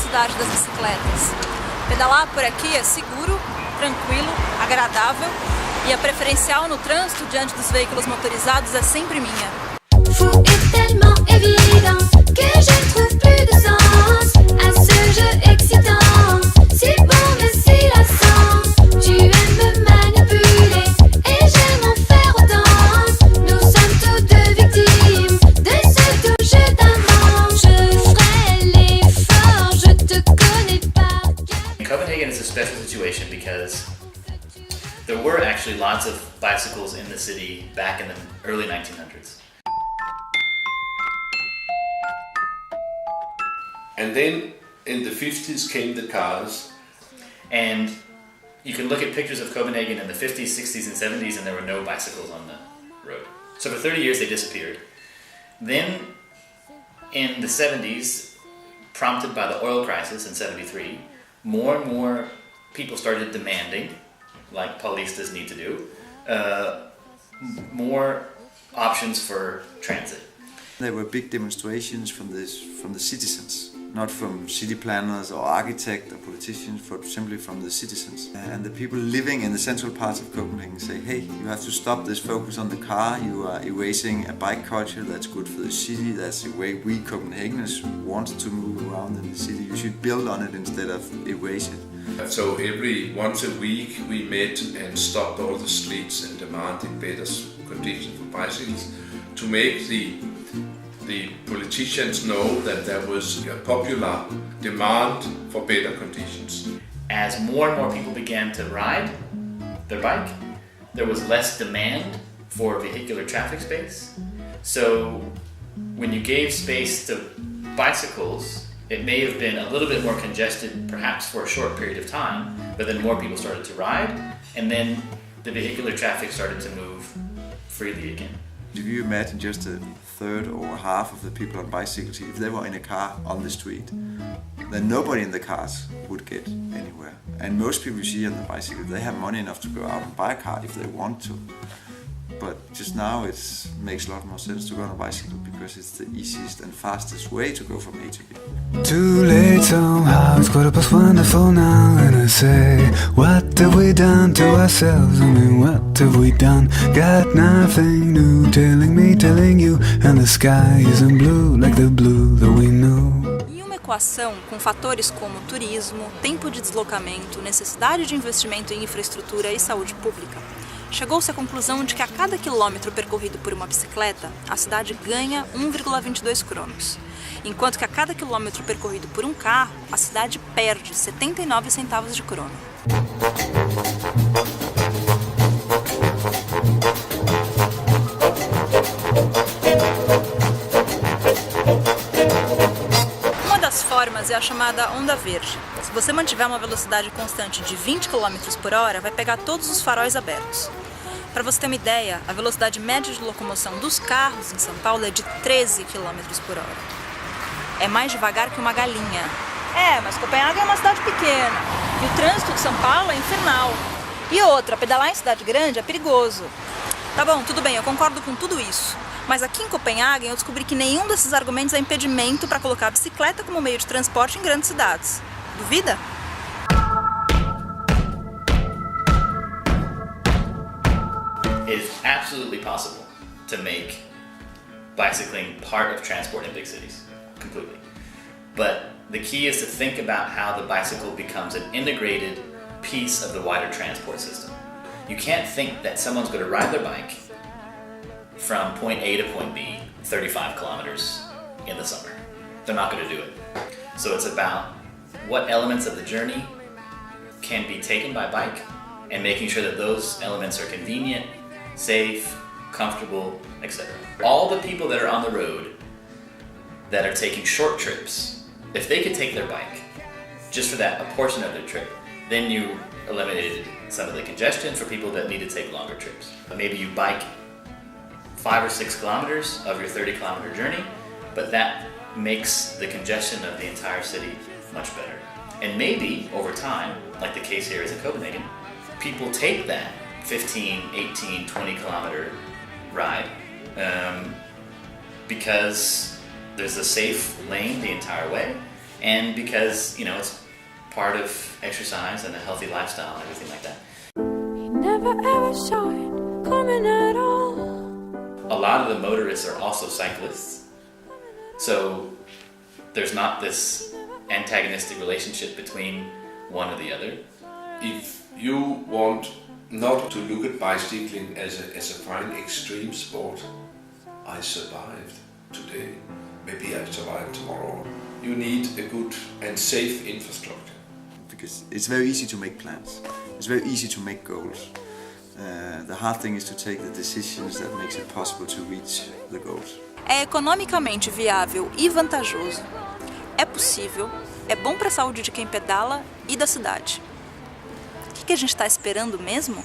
cidade das bicicletas. Pedalar por aqui é seguro, tranquilo, agradável e a preferencial no trânsito diante dos veículos motorizados é sempre minha. Fou est tellement évident que je trouve plus de sens à ce jeu excitant. Si bon mais si lassant, tu aimes me manipuler et j'aime en faire autant. Nous sommes tous deux victimes de ce doux jeu d'amant. Je ferai l'effort, je te connais par cœur. Copenhagen is a special situation because there were actually lots of bicycles in the city back in the early 1900s. And then in the 50s came the cars. And you can look at pictures of Copenhagen in the 50s, 60s, and 70s, and there were no bicycles on the road. So for 30 years they disappeared. Then in the 70s, prompted by the oil crisis in 73, more and more people started demanding, like polistas need to do, more options for transit. There were big demonstrations from the citizens, not from city planners or architects or politicians, but simply from the citizens. And the people living in the central parts of Copenhagen say, hey, you have to stop this focus on the car, you are erasing a bike culture that's good for the city, that's the way we Copenhageners want to move around in the city. You should build on it instead of erase it. So once a week we met and stopped all the streets and demanded better conditions for bicycles to make the politicians know that there was a popular demand for better conditions. As more and more people began to ride their bike, there was less demand for vehicular traffic space. So when you gave space to bicycles, it may have been a little bit more congested perhaps for a short period of time, but then more people started to ride, and then the vehicular traffic started to move freely again. If you imagine just a third or half of the people on bicycles, if they were in a car on the street, then nobody in the cars would get anywhere. And most people you see on the bicycle, they have money enough to go out and buy a car if they want to. But just now it makes a lot more sense to go on a bicycle because it's the easiest and fastest way to go from A to B. Too late somehow, it's 1:15 now, and I say, what have we done to ourselves? I mean, what have we done? Got nothing new, telling you, and the sky isn't blue like the blue that we know. Em uma equação com fatores como turismo, tempo de deslocamento, necessidade de investimento em infraestrutura e saúde pública, chegou-se à conclusão de que a cada quilômetro percorrido por uma bicicleta, a cidade ganha 1,22 cronos, enquanto que a cada quilômetro percorrido por um carro, a cidade perde 79 centavos de crono. Uma das formas é a chamada onda verde. Se você mantiver uma velocidade constante de 20 km por hora, vai pegar todos os faróis abertos. Para você ter uma ideia, a velocidade média de locomoção dos carros em São Paulo é de 13 km por hora. É mais devagar que uma galinha. Mas Copenhague é uma cidade pequena e o trânsito de São Paulo é infernal. E outra, pedalar em cidade grande é perigoso. Tá bom, tudo bem, eu concordo com tudo isso. Mas aqui em Copenhague eu descobri que nenhum desses argumentos é impedimento para colocar a bicicleta como meio de transporte em grandes cidades. Duvida? It is absolutely possible to make bicycling part of transport in big cities, completely. But the key is to think about how the bicycle becomes an integrated piece of the wider transport system. You can't think that someone's going to ride their bike from point A to point B 35 kilometers in the summer. They're not going to do it. So it's about what elements of the journey can be taken by bike and making sure that those elements are convenient, safe, comfortable, etc. All the people that are on the road that are taking short trips, if they could take their bike just for that, a portion of their trip, then you eliminated some of the congestion for people that need to take longer trips. Maybe you bike 5 or 6 kilometers of your 30-kilometer journey, but that makes the congestion of the entire city much better. And maybe over time, like the case here is in Copenhagen, people take that 15, 18, 20-kilometer ride because there's a safe lane the entire way, and because, you know, it's part of exercise and a healthy lifestyle and everything like that. He never ever saw it coming at all. A lot of the motorists are also cyclists, so there's not this antagonistic relationship between one or the other. If you want not to look at bicycling as a fine extreme sport, I survived today, maybe I survive tomorrow. You need a good and safe infrastructure. Because it's very easy to make plans. It's very easy to make goals. The hard thing is to take the decisions that makes it possible to reach the goals. É economicamente viável e vantajoso. É possível, é bom para a saúde de quem pedala e da cidade. O que a gente está esperando mesmo?